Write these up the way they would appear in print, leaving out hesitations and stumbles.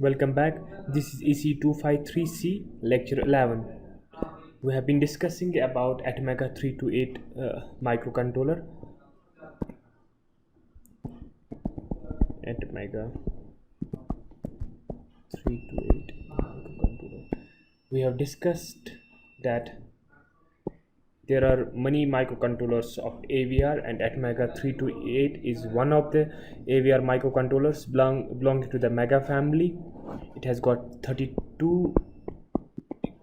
Welcome back. This is EC253C lecture 11. We have been discussing about Atmega 328 microcontroller. Atmega 328 microcontroller. We have discussed that there are many microcontrollers of AVR and Atmega 328 is one of the AVR microcontrollers belonging to the Mega family. It has got 32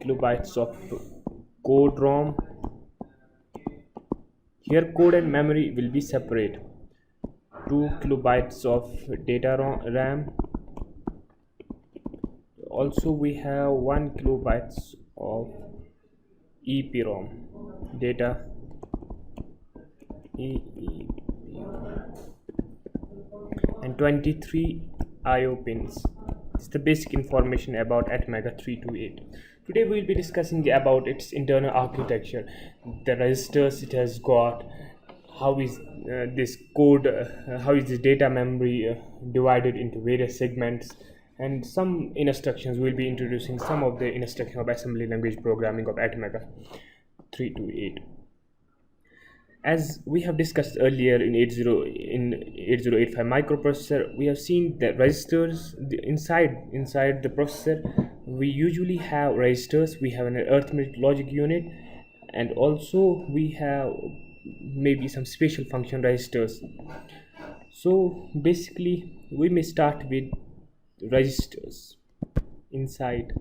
kilobytes of code ROM. Here code and memory will be separate. 2 kilobytes of data RAM. Also we have 1 kilobytes of EPROM data and 23 IO pins. This is the basic information about Atmega 328. Today we will be discussing about its internal architecture, the registers it has got, how is this code, how is the data memory divided into various segments, and some instructions. We'll be introducing some of the instructions of assembly language programming of Atmega 328. As we have discussed earlier in 8085 microprocessor, we have seen that registers inside the processor. We usually have registers. We have an arithmetic logic unit, and also we have maybe some special function registers. So basically we may start with registers inside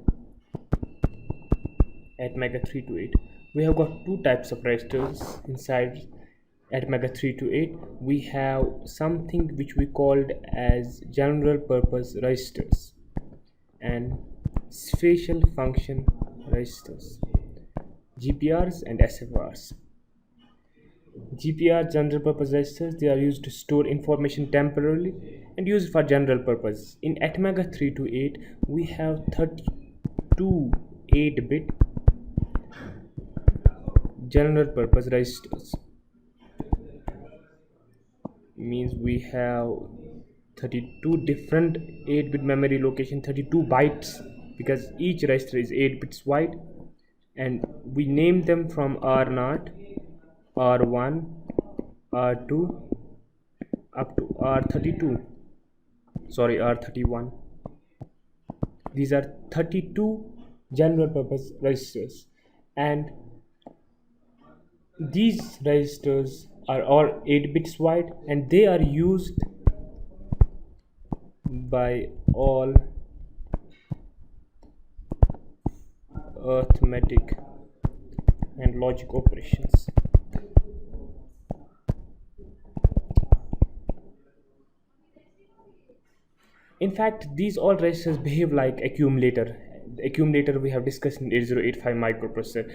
Atmega 328. We have got two types of registers inside Atmega 328. We have something which we called as general purpose registers and special function registers, GPRs and SFRs. GPR, general purpose registers, they are used to store information temporarily and used for general purpose. In Atmega 328 we have 32 8-bit general purpose registers. Means we have 32 different 8-bit memory location, 32 bytes, because each register is 8 bits wide, and we name them from R0, R1, R2 up to R32, sorry, R31. These are 32 general purpose registers, and these registers are all 8 bits wide, and they are used by all arithmetic and logic operations. In fact, these all registers behave like accumulator. The accumulator we have discussed in 8085 microprocessor.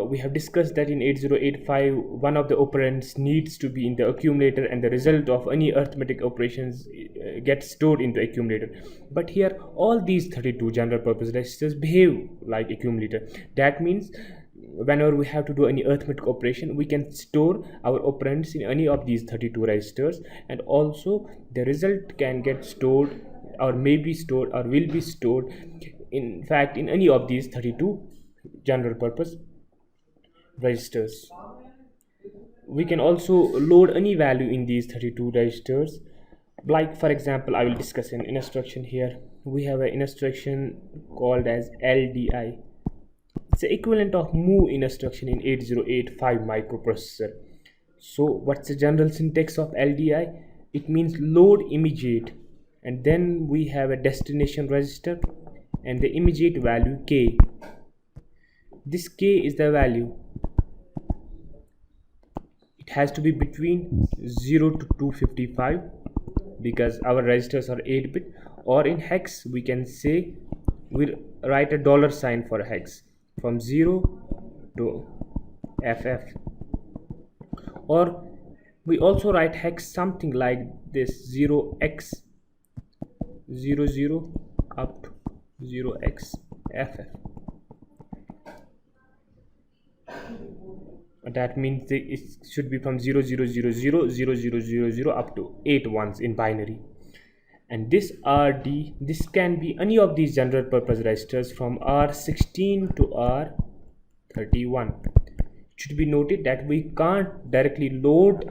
We have discussed that in 8085 one of the operands needs to be in the accumulator, and the result of any arithmetic operations gets stored in the accumulator. But here all these 32 general purpose registers behave like accumulator. That means whenever we have to do any arithmetic operation, we can store our operands in any of these 32 registers, and also the result can get stored or may be stored or will be stored, in fact, in any of these 32 general purpose registers. We can also load any value in these 32 registers. Like for example, I will discuss an instruction here. We have an instruction called as LDI. It's the equivalent of move instruction in 8085 microprocessor. So what's the general syntax of LDI? It means load immediate, and then we have a destination register and the immediate value K. This K is the value. It has to be between 0 to 255 because our registers are 8-bit, or in hex we can say we'll write a $sign for a hex from 0 to FF, or we also write hex something like this: 0x00 up to 0xFF. That means it should be from 0000 0000 up to 8 ones in binary. And this RD, this can be any of these general purpose registers from R16 to R31. It should be noted that we can't directly load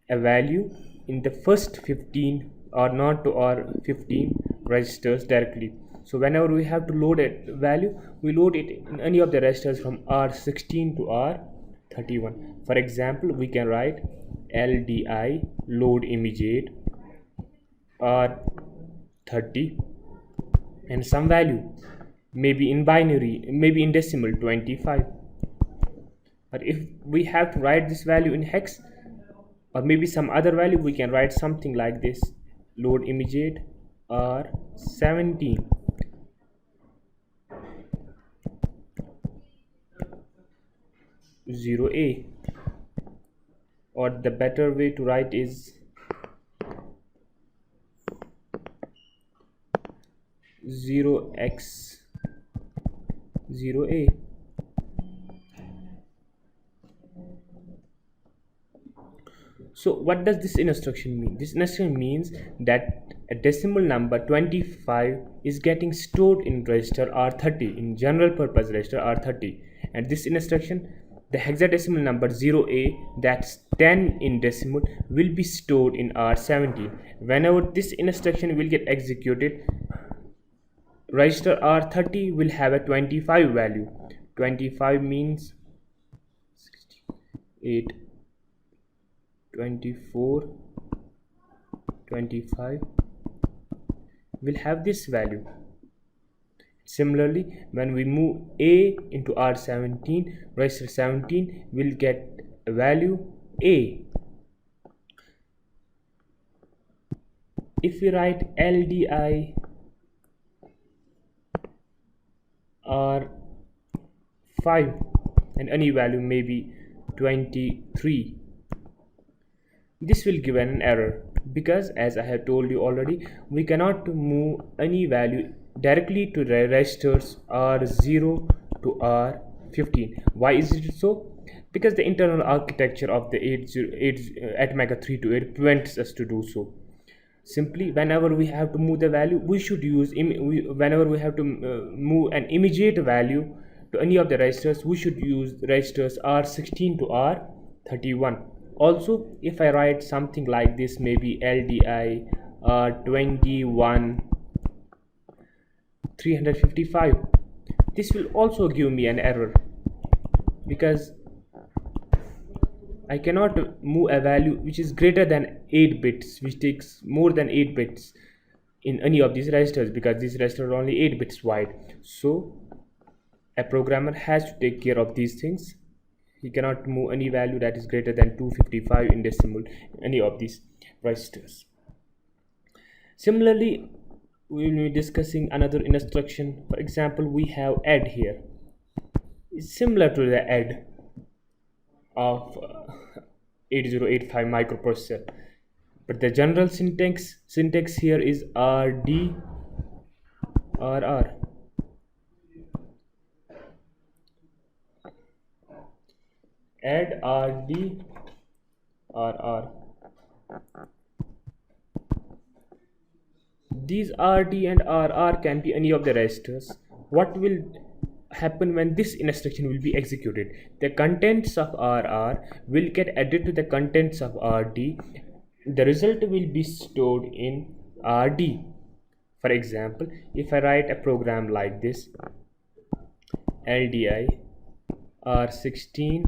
a value in the first 15 or not to R15 registers directly. So whenever we have to load a value, we load it in any of the registers from R16 to R31. For example, we can write LDI load immediate R30 and some value, maybe in binary, maybe in decimal 25. But if we have to write this value in hex or maybe some other value, we can write something like this: load immediate R17 0A, or the better way to write is 0x 0A. So what does this instruction mean? This instruction means that a decimal number 25 is getting stored in register R30, in general purpose register R30, and this instruction, the hexadecimal number 0A, that's 10 in decimal, will be stored in R17. Whenever this instruction will get executed, register R30 will have a 25 value. 25 means 8, 24, 25 will have this value. Similarly, when we move A into R17, register 17 will get a value A. If we write LDI R5 and any value, maybe 23, this will give an error, because as I have told you already, we cannot move any value directly to the registers R0 to R15. Why is it so? Because the internal architecture of the 8 328 prevents us to do so. Simply, whenever we have to move the value, we should use whenever we have to move an immediate value to any of the registers, we should use registers R16 to R31. Also, if I write something like this, maybe LDI R21 355, this will also give me an error, because I cannot move a value which is greater than 8 bits, which takes more than 8 bits in any of these registers, because these registers are only 8 bits wide. So a programmer has to take care of these things. He cannot move any value that is greater than 255 in decimal in any of these registers. Similarly, we will be discussing another instruction. For example, we have add here. It's similar to the add of 8085 microprocessor, but the general syntax here is RD RR. Add RD RR. These RD and RR can be any of the registers. What will happen when this instruction will be executed? The contents of RR will get added to the contents of RD. The result will be stored in RD. For example, if I write a program like this: LDI R16,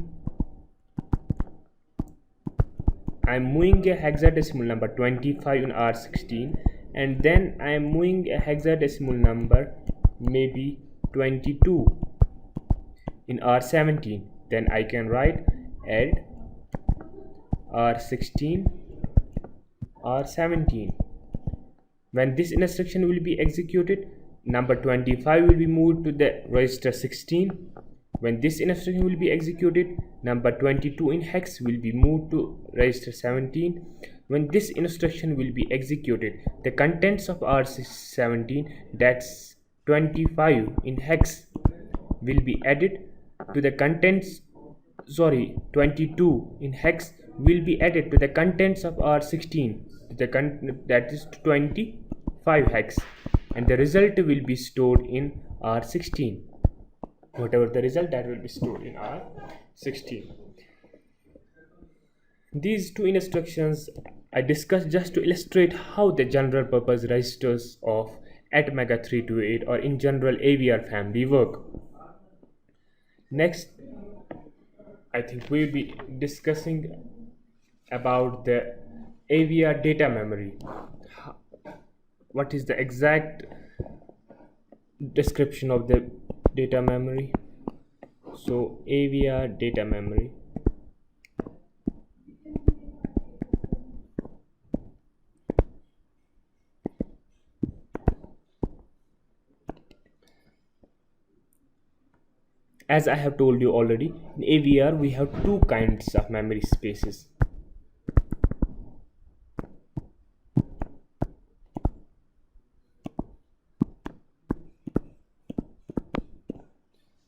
I'm moving a hexadecimal number 25 in R16, and then I am moving a hexadecimal number maybe 22 in R17. Then I can write add R16 R17. When this instruction will be executed, number 25 will be moved to the register 16. When this instruction will be executed, number 22 in hex will be moved to register 17. When this instruction will be executed, the contents of R17, that's 25 in hex, will be added to the contents, 22 in hex will be added to the contents of R16. that is 25 hex, and the result will be stored in R16. Whatever the result, that will be stored in R16. These two instructions I discussed just to illustrate how the general purpose registers of ATmega 328 or in general AVR family work. Next, I think we will be discussing about the AVR data memory. What is the exact description of the data memory? So AVR data memory. As I have told you already, in AVR we have two kinds of memory spaces.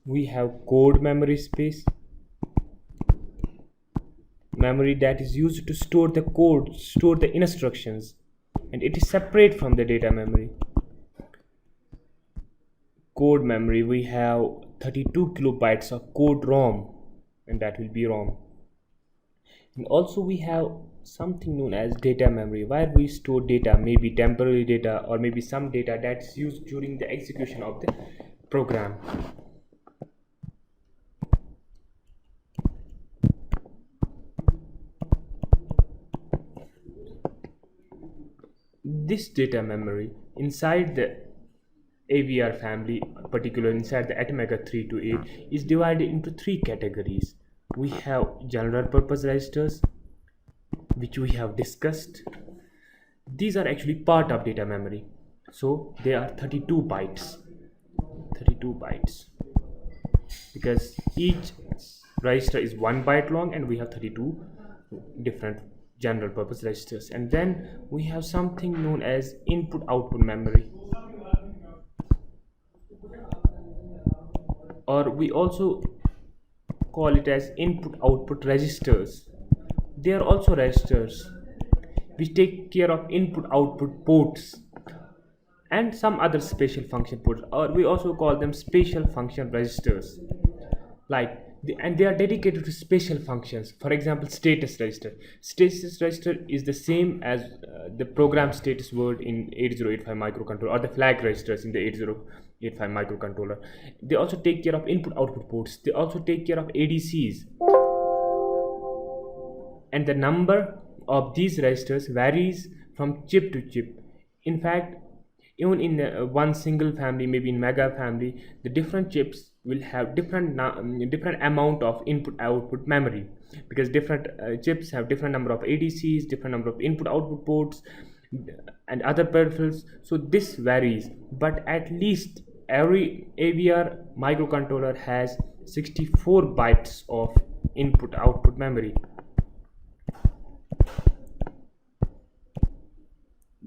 We have code memory space, memory that is used to store the code, store the instructions, and it is separate from the data memory. Code memory, we have 32 kilobytes of code ROM, and that will be ROM. And also we have something known as data memory, where we store data, maybe temporary data or maybe some data that's used during the execution of the program. This data memory inside the AVR family, particularly inside the ATmega 328, is divided into three categories. We have general purpose registers, which we have discussed. These are actually part of data memory, so they are 32 bytes, because each register is 1 byte long, and we have 32 different general purpose registers. And then we have something known as input output memory, or we also call it as input output registers. They are also registers which take care of input output ports and some other special function ports, or we also call them special function registers. And they are dedicated to special functions. For example, status register. Status register is the same as the program status word in 8085 microcontroller, or the flag registers in the 8085 microcontroller. They also take care of input output ports. They also take care of ADCs. And the number of these registers varies from chip to chip. In fact, even in one single family, maybe in mega family, the different chips will have different amount of input output memory, because different chips have different number of ADCs, different number of input output ports, and other peripherals. So this varies, but at least every AVR microcontroller has 64 bytes of input output memory.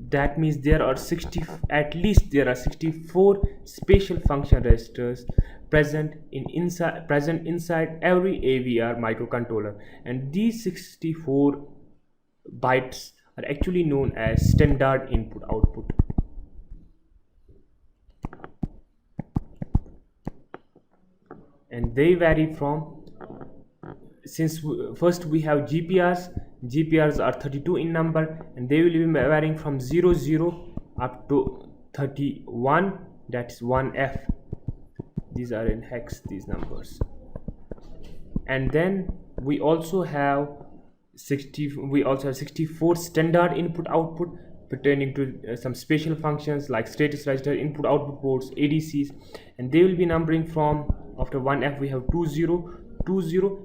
That means there are at least 64 special function registers present inside every AVR microcontroller, and these 64 bytes are actually known as standard input output. And they vary from, first we have GPRs are 32 in number, and they will be varying from 00 up to 31, that's 1F. These are in hex, these numbers. And then we also have 64 standard input output pertaining to some special functions like status register, input output ports, ADCs, and they will be numbering from, after 1F we have 20,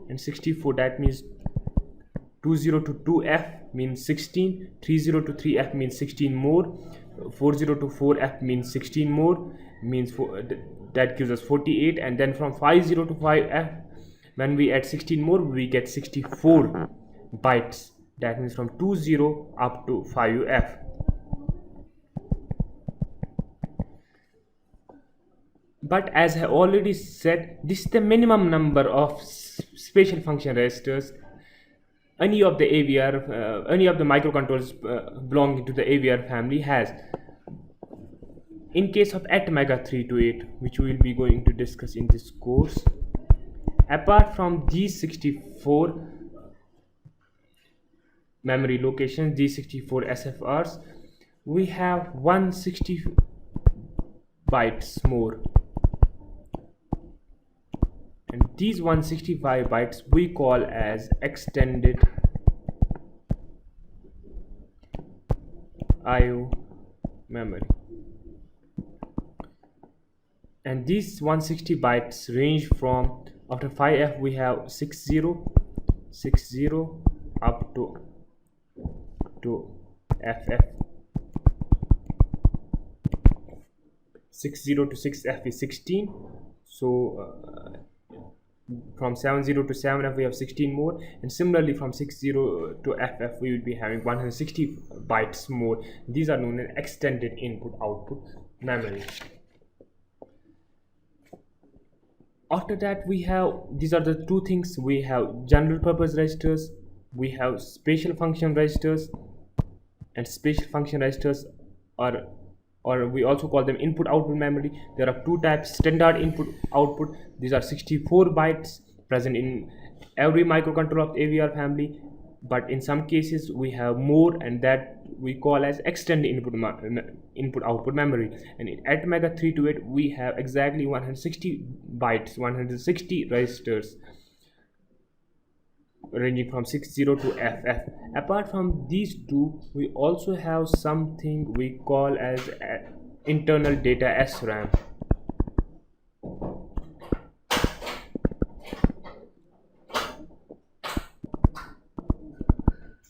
and 64. That means 20 to 2F means 16, 30 to 3F means 16 more, 40 to 4F means 16 more, means that gives us 48, and then from 50 to 5F, when we add 16 more, we get 64 bytes. That means from 20 up to 5F. But as I already said, this is the minimum number of special function registers any of the AVR, any of the microcontrollers belonging to the AVR family has. In case of ATmega 328, which we will be going to discuss in this course, apart from these 64 memory locations, these 64 SFRs, we have 160 bytes more, and these 165 bytes we call as extended IO memory. And these 160 bytes range from, after 5F we have 60 up to FF. 60 to 6F is 16, so from 70 to 7F we have 16 more, and similarly from 60 to FF we will be having 160 bytes more. These are known as extended input output memory. After that we have, these are the two things, we have general purpose registers, we have special function registers, and special function registers are, or we also call them input output memory. There are two types: standard input output, these are 64 bytes present in every microcontroller of AVR family, but in some cases we have more, and that we call as extended input output memory. And in ATmega 328 we have exactly 160 bytes, 160 registers ranging from 60 to FF. Apart from these two, we also have something we call as internal data SRAM.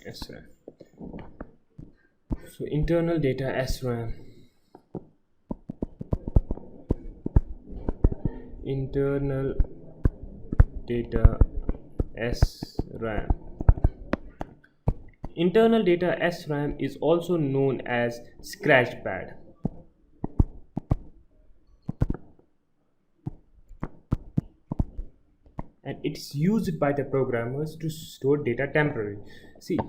SRAM. So internal data SRAM. Internal data SRAM. Internal data SRAM is also known as scratch pad. And it's used by the programmers to store data temporarily. See,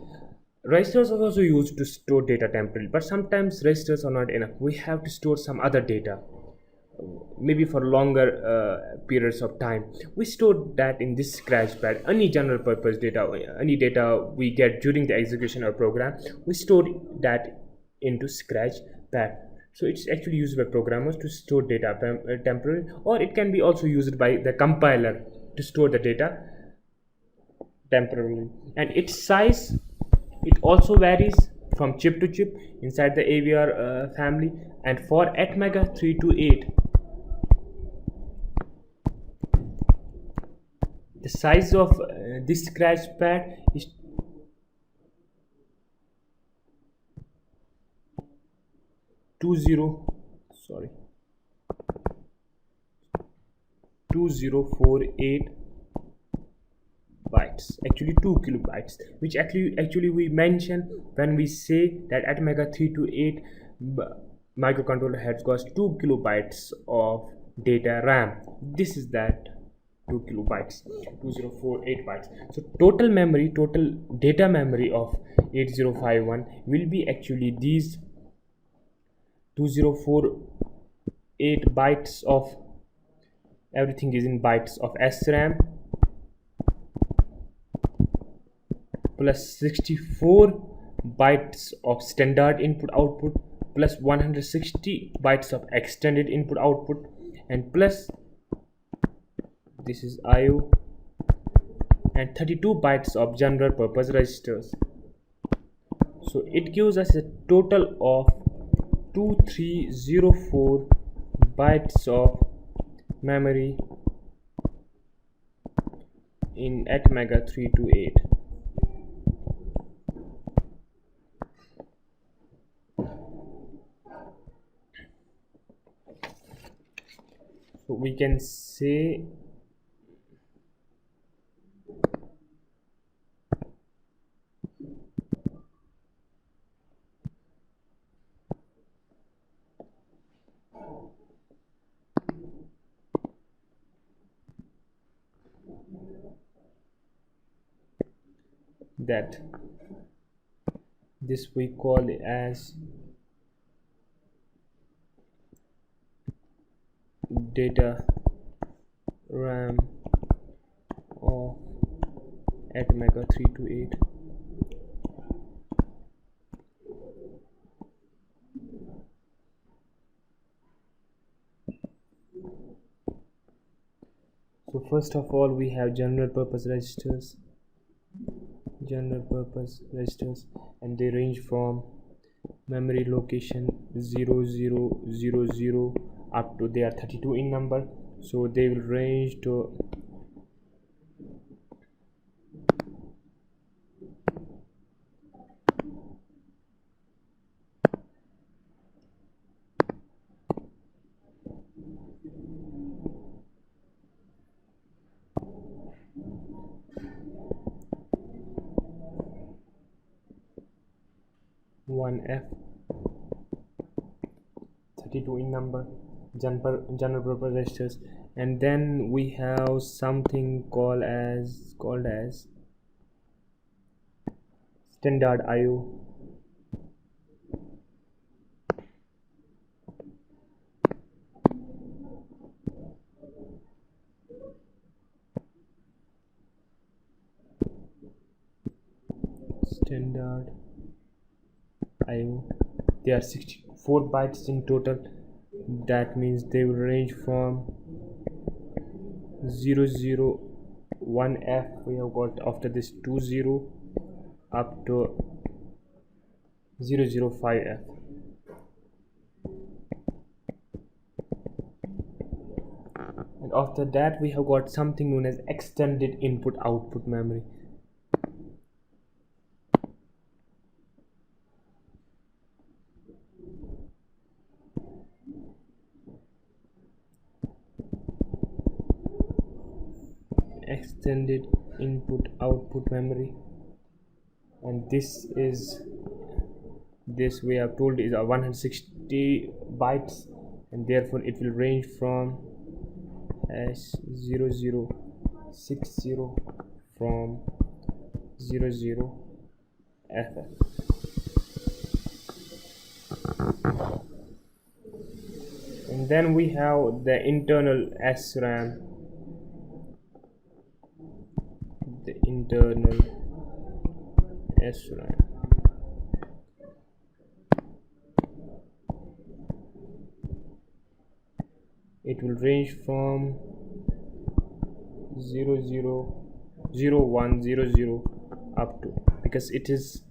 registers are also used to store data temporarily, but sometimes registers are not enough. We have to store some other data, maybe for longer periods of time. We store that in this scratch pad. Any general purpose data, any data we get during the execution of program, we store that into scratch pad. So it's actually used by programmers to store data temporarily, or it can be also used by the compiler to store the data temporarily. And its size, it also varies from chip to chip inside the AVR family. And for ATmega 328, the size of this scratch pad is 2048 bytes, actually 2 kilobytes, which actually we mention when we say that ATmega 328 microcontroller has got 2 kilobytes of data RAM. This is that 2 kilobytes, 2048 bytes. So total memory, total data memory of 8051 will be actually these 2048 bytes of, everything is in bytes of SRAM, plus 64 bytes of standard input output, plus 160 bytes of extended input output, and plus this is IO, and 32 bytes of general purpose registers. So it gives us a total of 2304 bytes of memory in ATmega 328. So we can say that this we call it as data RAM of Atmega 328. So first of all we have general purpose registers, and they range from memory location 0000 up to, they are 32 in number, so they will range to 1F, 32 in number, general purpose registers. And then we have something called as standard IO. Standard IO. They are 64 bytes in total. That means they will range from 001F, we have got after this 20 up to 005F. And after that we have got something known as extended input output memory. Extended input output memory, and this we have told is a 160 bytes, and therefore it will range from #0060 from 00FF. And then we have the internal SRAM, the internal SRAM. It will range from 000100 up to, because it is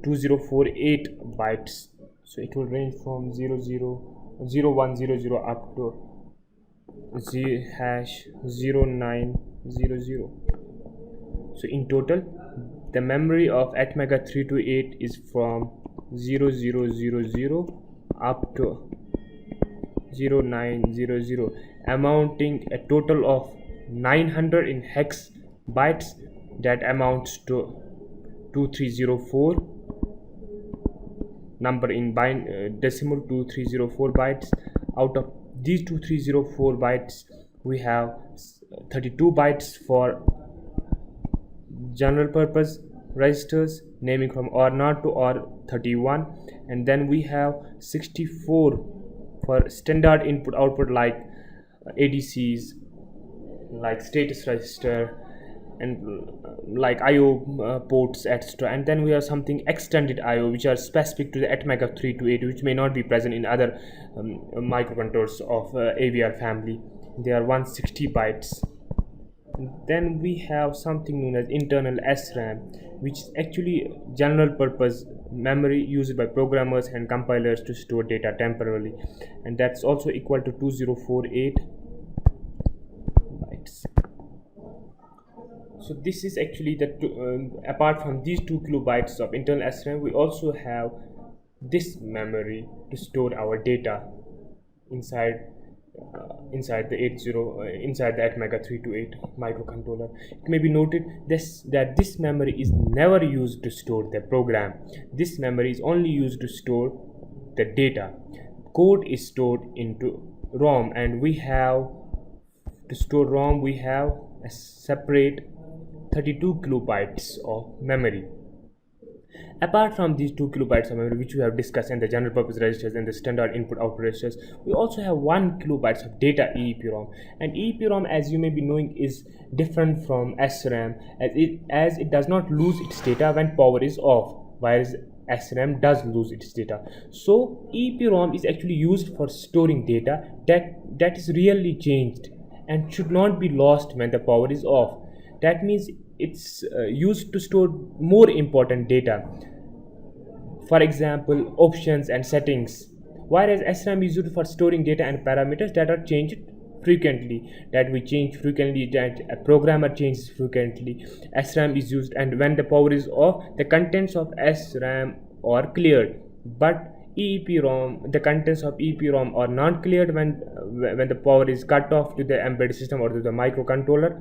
2048 bytes, so it will range from 000100 up to #0900. So in total the memory of Atmega 328 is from 0000 up to 0900, amounting a total of 900 in hex bytes. That amounts to 2304 number in decimal, 2304 bytes. Out of these 2304 bytes we have 32 bytes for general purpose registers, naming from R0 to R31, and then we have 64 for standard input output like ADCs, like status register, and like IO ports, etc. And then we have something extended IO, which are specific to the Atmega 328, which may not be present in other microcontrollers of AVR family. They are 160 bytes. Then we have something known as internal SRAM, which is actually general purpose memory used by programmers and compilers to store data temporarily, and that's also equal to 2048 bytes. So this is actually the apart from these 2 kilobytes of internal SRAM, we also have this memory to store our data inside the Atmega 328 microcontroller. It may be noted that this memory is never used to store the program. This memory is only used to store the data. Code is stored into ROM, and we have to store ROM, we have a separate 32 kilobytes of memory. Apart from these 2 kilobytes of memory, which we have discussed in the general purpose registers and the standard input output registers, we also have 1 kilobytes of data EEPROM. And EEPROM, as you may be knowing, is different from SRAM as it does not lose its data when power is off, whereas SRAM does lose its data. So EEPROM is actually used for storing data that is really changed and should not be lost when the power is off. That means it's used to store more important data, for example options and settings, whereas SRAM is used for storing data and parameters that are changed frequently, that a programmer changes frequently. SRAM is used, and when the power is off, the contents of SRAM are cleared, but the contents of EEPROM are not cleared when the power is cut off to the embedded system or to the microcontroller.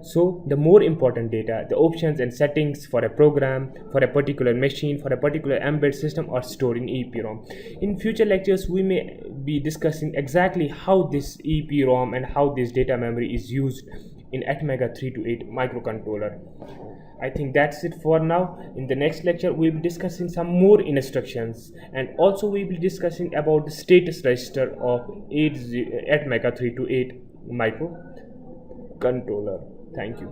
So the more important data, the options and settings for a program, for a particular machine, for a particular embedded system are stored in EEPROM. In future lectures, we may be discussing exactly how this EEPROM and how this data memory is used in Atmega 328 microcontroller. I think that's it for now. In the next lecture, we'll be discussing some more instructions, and also we'll be discussing about the status register of Atmega 328 microcontroller. Thank you.